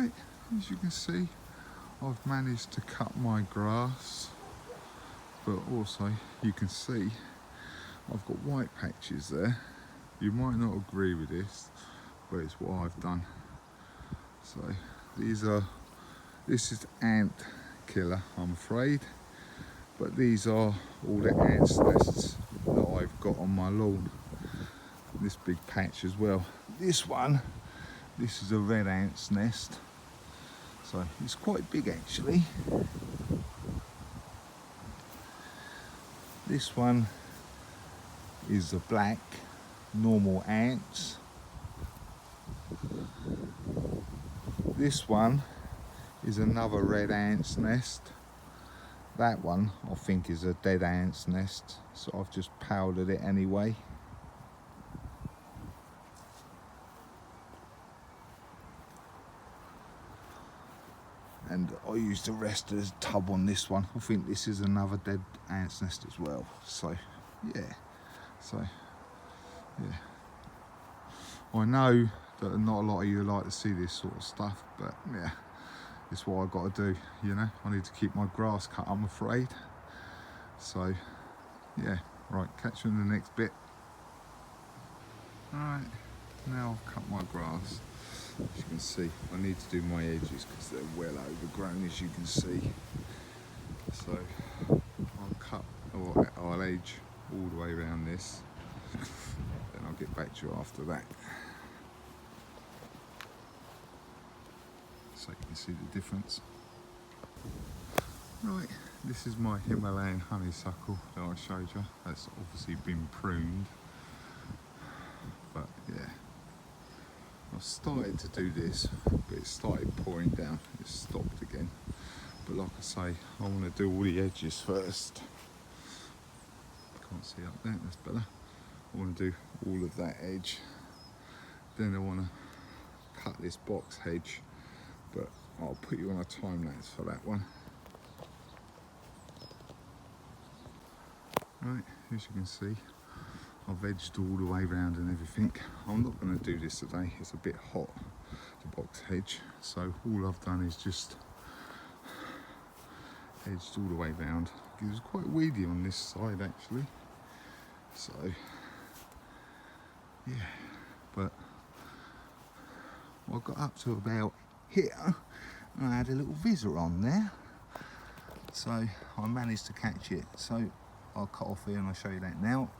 Right, as you can see, I've managed to cut my grass, but also you can see I've got white patches there. You might not agree with this, but it's what I've done. So this is ant killer, I'm afraid, but these are all the ants nests that I've got on my lawn. This big patch as well. This is a red ant's nest, so it's quite big actually. This one is the black normal ants. This one is another red ant's nest. That one I think is a dead ant's nest, so I've just powdered it anyway. And I used the rest of the tub on this one. I think this is another dead ant's nest as well. So yeah, I know that not a lot of you like to see this sort of stuff, but yeah, it's what I got to do, you know. I need to keep my grass cut, I'm afraid. So yeah, right, catch you in the next bit. Alright, now I've cut my grass. As you can see, I need to do my edges because they're well overgrown, as you can see. So I'll edge all the way around this, then I'll get back to you after that. So you can see the difference. Right, this is my Himalayan honeysuckle that I showed you. That's obviously been pruned, but yeah, I started to do this, but it started pouring down. It stopped again. But like I say, I want to do all the edges first. Can't see up there, that's better. I want to do all of that edge. Then I want to cut this box hedge, but I'll put you on a time lapse for that one. Right, as you can see, I've edged all the way around and everything. I'm not going to do this today, it's a bit hot, the box hedge, so all I've done is just edged all the way round. It was quite weedy on this side actually, so yeah, but I got up to about here and I had a little visor on there, so I managed to catch it. So I'll cut off here and I'll show you that now.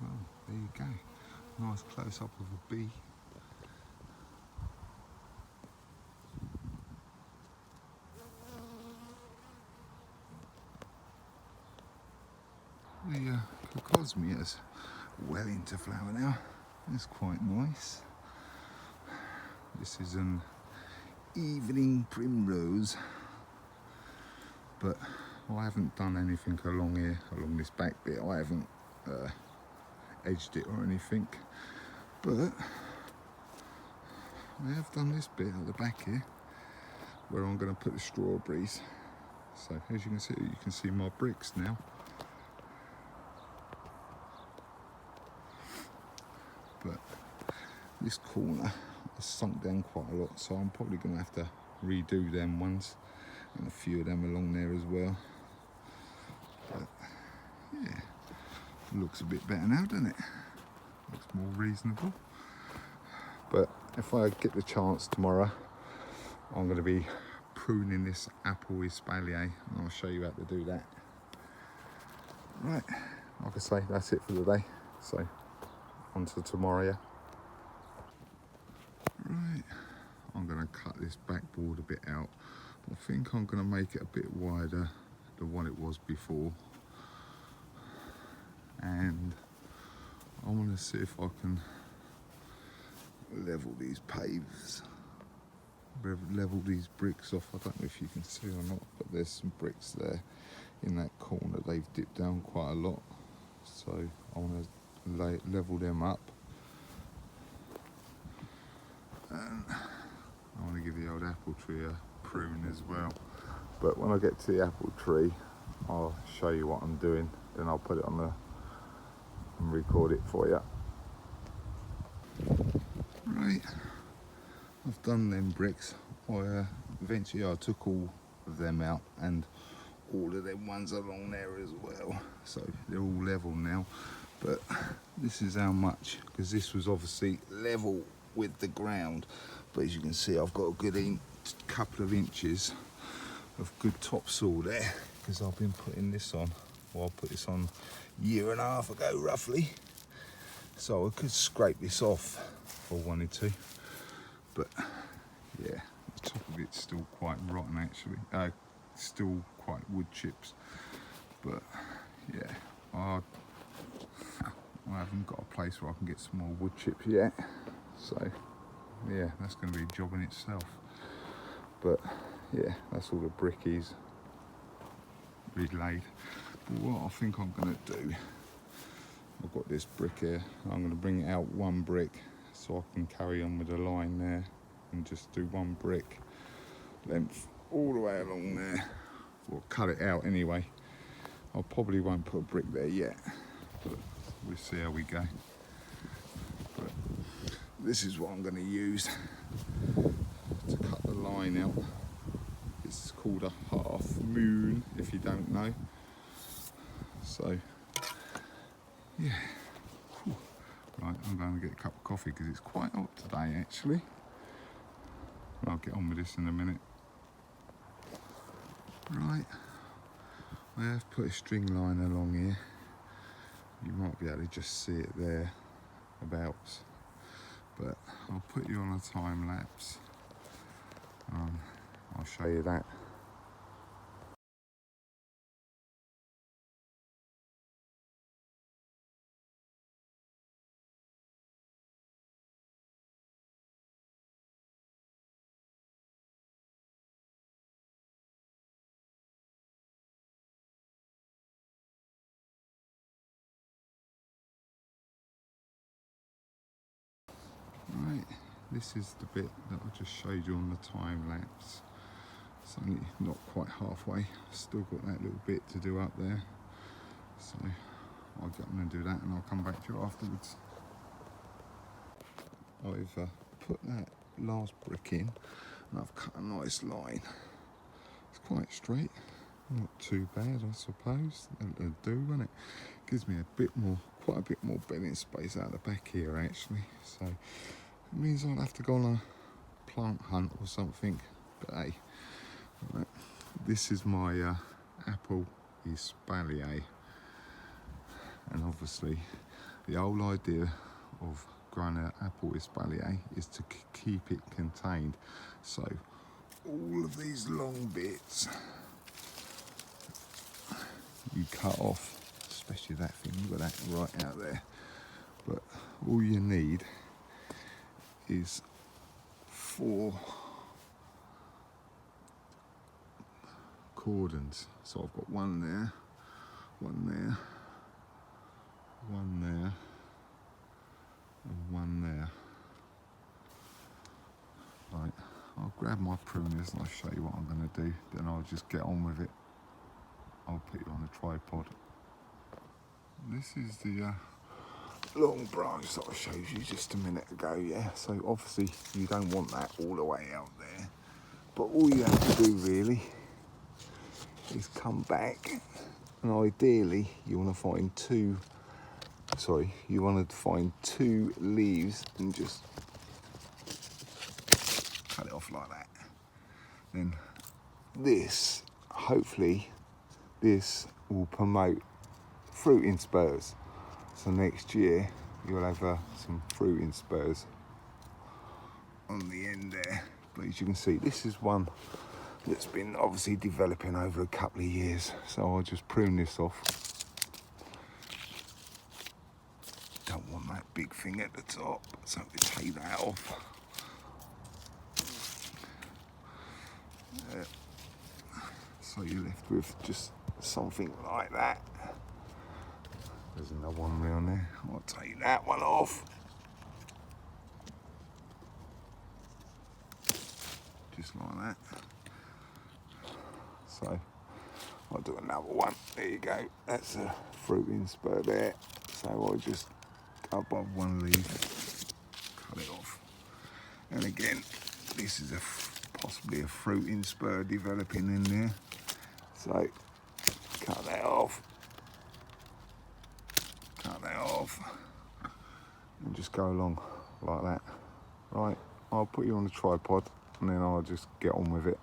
Well, there you go. Nice close up of a bee. The Cocosmia is well into flower now. It's quite nice. This is an evening primrose, but I haven't done anything along here, along this back bit. I haven't edged it or anything, but I have done this bit at the back here where I'm going to put the strawberries. So as you can see my bricks now. But this corner has sunk down quite a lot, so I'm probably going to have to redo them ones and a few of them along there as well. But yeah, looks a bit better now, doesn't it? Looks more reasonable. But if I get the chance tomorrow, I'm going to be pruning this apple Espalier, and I'll show you how to do that. Right, like I say, that's it for the day. So onto tomorrow, yeah? Right, I'm going to cut this backboard a bit out. I think I'm going to make it a bit wider than what it was before. And I want to see if I can level these paves, level these bricks off. I don't know if you can see or not, but there's some bricks there in that corner. They've dipped down quite a lot, so I want to level them up. And I want to give the old apple tree a prune as well. But when I get to the apple tree, I'll show you what I'm doing. Then I'll put it on the and record it for you. Right, I've done them bricks. Eventually I took all of them out and all of them ones along there as well. So they're all level now. But this is how much, because this was obviously level with the ground. But as you can see, I've got a good couple of inches of good topsoil there, because I've been putting this on. Well, I put this on a year and a half ago, roughly. So I could scrape this off if I wanted to. But yeah, the top of it's still quite rotten actually. Still quite wood chips. But yeah, I haven't got a place where I can get some more wood chips yet. So yeah, that's going to be a job in itself. But yeah, that's all the brickies relayed. But what I think I'm going to do, I've got this brick here, I'm going to bring it out one brick so I can carry on with the line there and just do one brick length all the way along there, or cut it out anyway. I probably won't put a brick there yet, but we'll see how we go. But this is what I'm going to use to cut the line out. It's called a half moon, if you don't know. So yeah, whew. Right, I'm going to get a cup of coffee because it's quite hot today actually. I'll get on with this in a minute. Right, I have put a string line along here. You might be able to just see it there, about. But I'll put you on a time lapse. I'll show you that. Right, this is the bit that I just showed you on the time lapse. It's only not quite halfway. Still got that little bit to do up there. So I'll get on and do that and I'll come back to you afterwards. I've put that last brick in and I've cut a nice line. It's quite straight, not too bad I suppose. It'll do, won't it? Gives me a bit more, quite a bit more bedding space out the back here actually. So it means I'll have to go on a plant hunt or something. But hey, right, this is my apple Espalier. And obviously the whole idea of growing an apple Espalier is to keep it contained. So all of these long bits you cut off, especially that thing, look at that right out there. But all you need is 4 cordons. So I've got one there, one there, one there, and one there. Right, I'll grab my pruners and I'll show you what I'm going to do, then I'll just get on with it. I'll put you on a tripod. This is the long branch that I showed you just a minute ago, yeah? So obviously you don't want that all the way out there, but all you have to do really is come back, and ideally you want to find two leaves and just cut it off like that. Then this, hopefully this will promote fruiting spurs. So next year you'll have some fruiting spurs on the end there. But as you can see, this is one that's been obviously developing over a couple of years, so I'll just prune this off. Don't want that big thing at the top, so we take that off. So you're left with just something like that. There's another one around there. I'll take that one off. Just like that. So I'll do another one. There you go. That's a fruiting spur there. So I'll just go above one of these, cut it off. And again, this is possibly a fruiting spur developing in there. So cut that off. Cut that off. And just go along like that. Right, I'll put you on the tripod and then I'll just get on with it.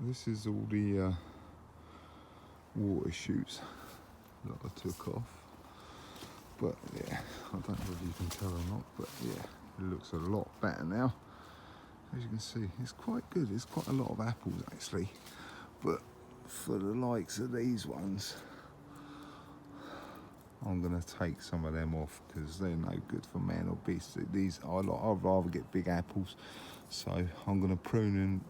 This is all the water shoots that I took off. But yeah, I don't know if you can tell or not, but yeah, it looks a lot better now. As you can see, it's quite good. It's quite a lot of apples actually. But for the likes of these ones, I'm gonna take some of them off because they're no good for man or beast. I'd rather get big apples. So I'm gonna prune them.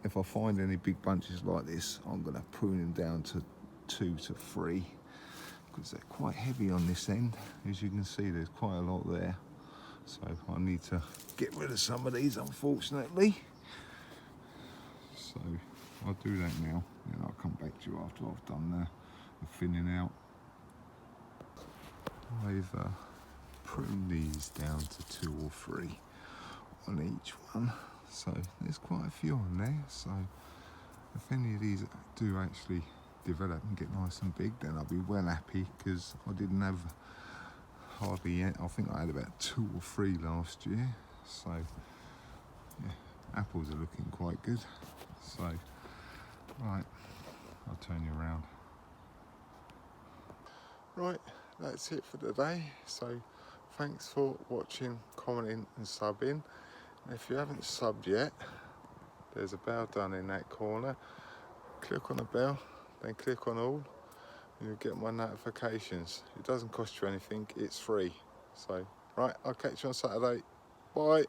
If I find any big bunches like this, I'm gonna prune them down to 2 to 3 because they're quite heavy on this end. As you can see, there's quite a lot there. So I need to get rid of some of these, unfortunately. So I'll do that now, and I'll come back to you after I've done the thinning out. I've pruned these down to 2 or 3 on each one. So there's quite a few on there. So if any of these do actually develop and get nice and big, then I'll be well happy because I didn't have hardly yet. I think I had about 2 or 3 last year. So yeah, apples are looking quite good. So right, I'll turn you around. Right, that's it for today. So thanks for watching, commenting and subbing. And if you haven't subbed yet, there's a bell down in that corner. Click on the bell, then click on all, and you'll get my notifications. It doesn't cost you anything, it's free. So right, I'll catch you on Saturday. Bye.